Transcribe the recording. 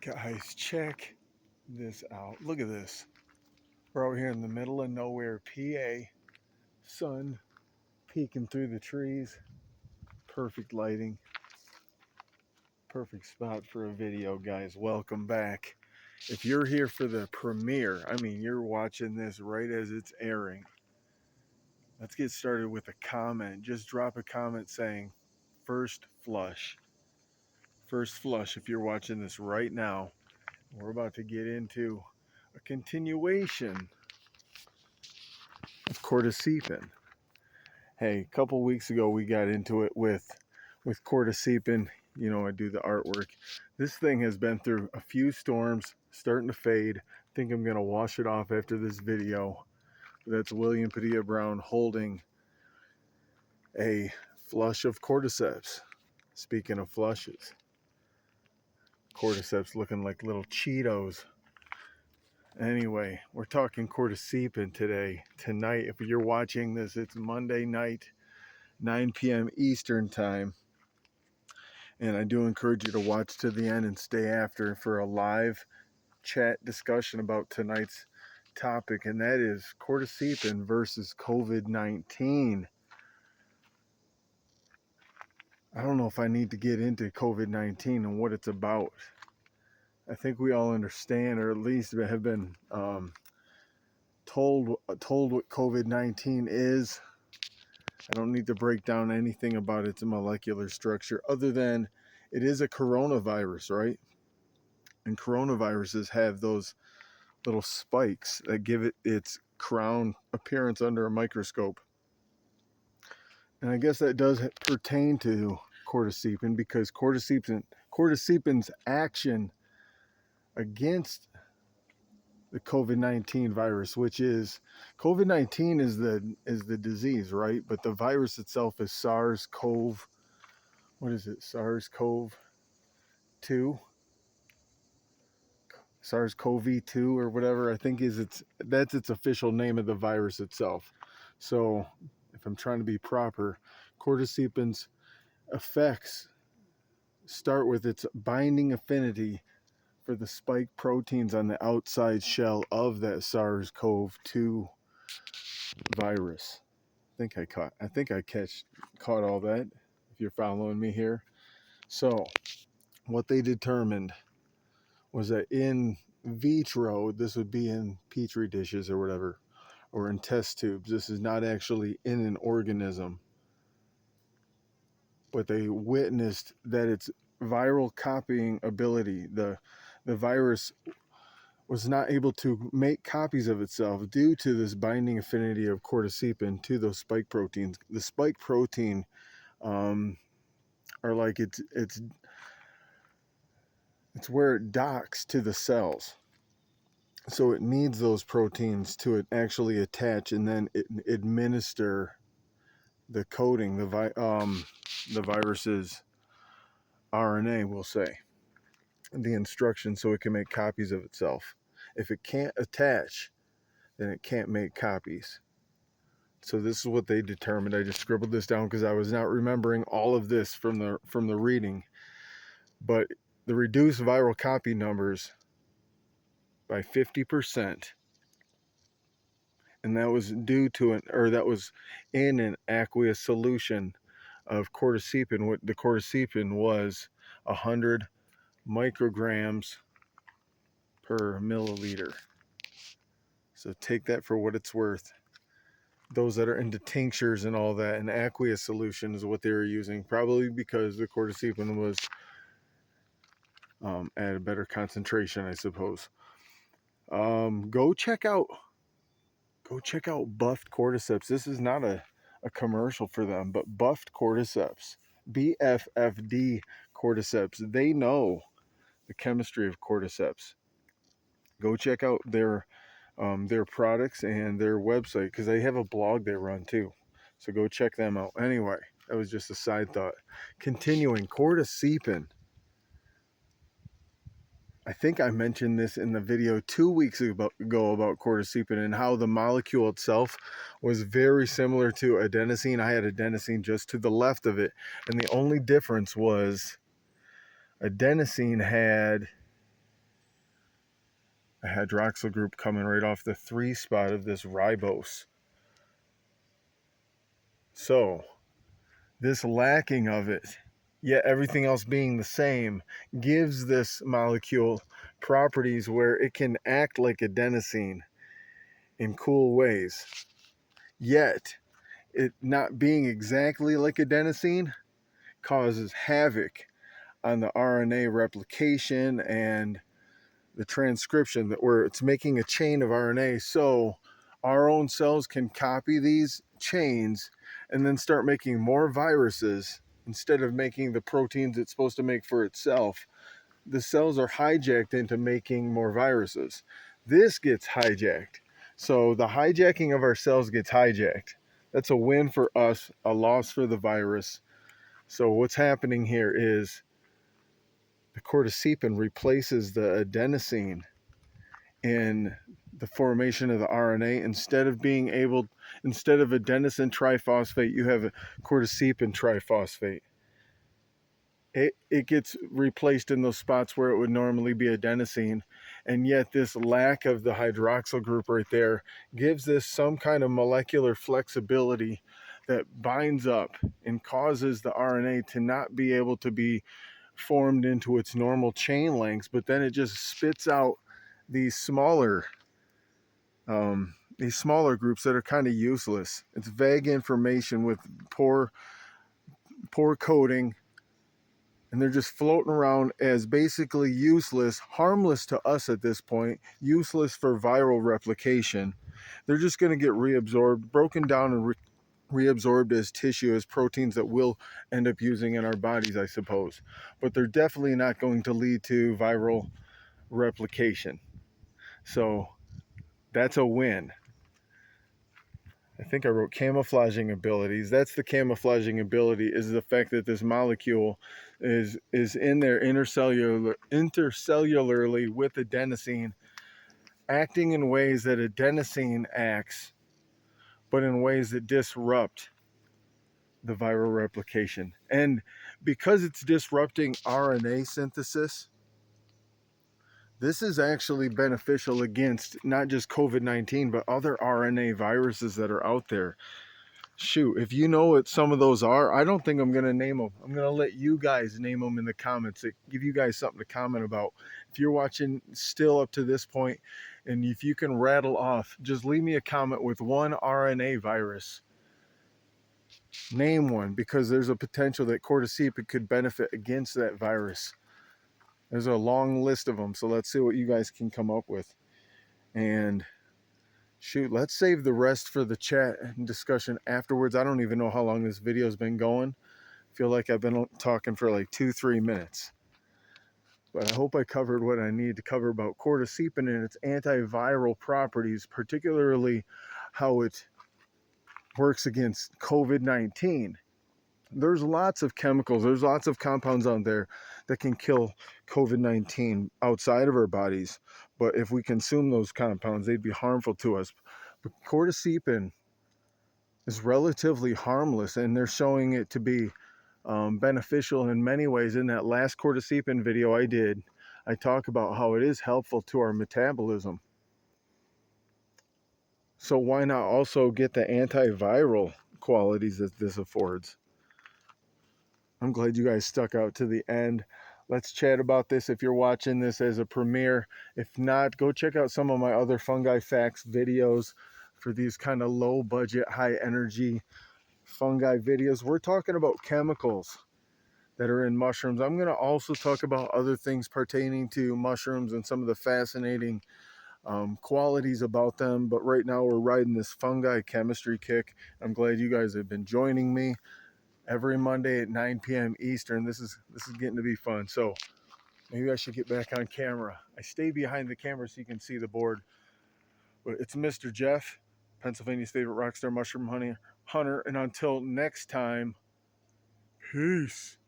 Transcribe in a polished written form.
Guys, check this out. Look at this. We're out here in the middle of nowhere, PA. Sun peeking through the trees. Perfect lighting. Perfect spot for a video, guys. Welcome back. If you're here for the premiere, you're watching this right as it's airing. Let's get started with a comment. Just drop a comment saying first flush. First flush if you're watching this right now. We're about to get into a continuation of cordycepin. Hey, a couple weeks ago we got into it with cordycepin. You know, I do the artwork. This thing has been through a few storms, starting to fade. I think I'm gonna wash it off after this video. That's William Padilla Brown holding a flush of cordyceps. Speaking of flushes, cordyceps looking like little Cheetos. Anyway, we're talking cordycepin tonight. If you're watching this, it's Monday night, 9 p.m. Eastern time. And I do encourage you to watch to the end and stay after for a live chat discussion about tonight's topic, and that is cordycepin versus COVID-19. I don't know if I need to get into COVID-19 and what it's about. I think we all understand, or at least have been told what COVID-19 is. I don't need to break down anything about its molecular structure other than it is a coronavirus, right? And coronaviruses have those little spikes that give it its crown appearance under a microscope. And I guess that does pertain to cordycepin, because cordycepin's action against the COVID-19 virus, which is COVID-19 is the disease, right? But the virus itself is SARS CoV. What is it? SARS CoV 2, SARS CoV 2 or whatever. I think that's its official name of the virus itself. So if I'm trying to be proper, cordycepin's effects start with its binding affinity for the spike proteins on the outside shell of that SARS CoV 2 virus. I think I caught all that, if you're following me here. So what they determined was that in vitro, this would be in petri dishes or whatever, or in test tubes. This is not actually in an organism, but they witnessed that its viral copying ability, the virus was not able to make copies of itself due to this binding affinity of cordycepin to those spike proteins. The spike protein are like it's where it docks to the cells. So it needs those proteins to actually attach and then administer the coding, the virus's RNA, we'll say, the instructions, so it can make copies of itself. If it can't attach, then it can't make copies. So this is what they determined. I just scribbled this down because I was not remembering all of this from the reading. But the reduced viral copy numbers by 50%, and that was that was in an aqueous solution of cordycepin. What the cordycepin was 100 micrograms per milliliter. So take that for what it's worth. Those that are into tinctures and all that, an aqueous solution is what they were using, probably because the cordycepin was at a better concentration, I suppose. Go check out buffed cordyceps. This is not a commercial for them, but buffed cordyceps, BFFD cordyceps. They know the chemistry of cordyceps. Go check out their products and their website, because they have a blog they run too. So go check them out. Anyway, that was just a side thought. Continuing, cordycepin. I think I mentioned this in the video 2 weeks ago about cordycepin and how the molecule itself was very similar to adenosine. I had adenosine just to the left of it, and the only difference was adenosine had a hydroxyl group coming right off the 3' spot of this ribose. So this lacking of it, yet everything else being the same, gives this molecule properties where it can act like adenosine in cool ways. Yet it not being exactly like adenosine causes havoc on the RNA replication and the transcription, that where it's making a chain of RNA, so our own cells can copy these chains and then start making more viruses instead of making the proteins it's supposed to make for itself. The cells are hijacked into making more viruses. This gets hijacked. So the hijacking of our cells gets hijacked. That's a win for us, a loss for the virus. So what's happening here is the cordycepin replaces the adenosine in the formation of the RNA. Instead of adenosine triphosphate, you have a cordycepin triphosphate. It gets replaced in those spots where it would normally be adenosine, and yet this lack of the hydroxyl group right there gives this some kind of molecular flexibility that binds up and causes the RNA to not be able to be formed into its normal chain lengths, but then it just spits out these smaller groups that are kind of useless. It's vague information with poor coding, and they're just floating around as basically useless, harmless to us at this point, useless for viral replication. They're just going to get reabsorbed, broken down, and reabsorbed as tissue, as proteins that we'll end up using in our bodies, I suppose. But they're definitely not going to lead to viral replication. So that's a win. I think I wrote camouflaging abilities. That's the camouflaging ability, is the fact that this molecule is in there intercellularly with adenosine, acting in ways that adenosine acts, but in ways that disrupt the viral replication. And because it's disrupting RNA synthesis, this is actually beneficial against not just COVID-19, but other RNA viruses that are out there. Shoot, if you know what some of those are, I don't think I'm going to name them. I'm going to let you guys name them in the comments. Give you guys something to comment about. If you're watching still up to this point, and if you can rattle off, just leave me a comment with one RNA virus. Name one, because there's a potential that cordyceps could benefit against that virus. There's a long list of them, so let's see what you guys can come up with. And shoot, let's save the rest for the chat and discussion afterwards. I don't even know how long this video's been going. I feel like I've been talking for like 2-3 minutes. But I hope I covered what I need to cover about cordycepin and its antiviral properties, particularly how it works against COVID-19. There's lots of chemicals, there's lots of compounds out there that can kill COVID-19 outside of our bodies. But if we consume those compounds, they'd be harmful to us. But cordycepin is relatively harmless, and they're showing it to be beneficial in many ways. In that last cordycepin video I did, I talk about how it is helpful to our metabolism. So why not also get the antiviral qualities that this affords? I'm glad you guys stuck out to the end. Let's chat about this if you're watching this as a premiere. If not, go check out some of my other fungi facts videos for these kind of low budget, high energy fungi videos. We're talking about chemicals that are in mushrooms. I'm going to also talk about other things pertaining to mushrooms and some of the fascinating qualities about them. But right now we're riding this fungi chemistry kick. I'm glad you guys have been joining me every Monday at 9 p.m. Eastern. This is getting to be fun. So maybe I should get back on camera. I stay behind the camera so you can see the board. But it's Mr. Jeff, Pennsylvania's favorite rockstar mushroom hunter. And until next time, peace.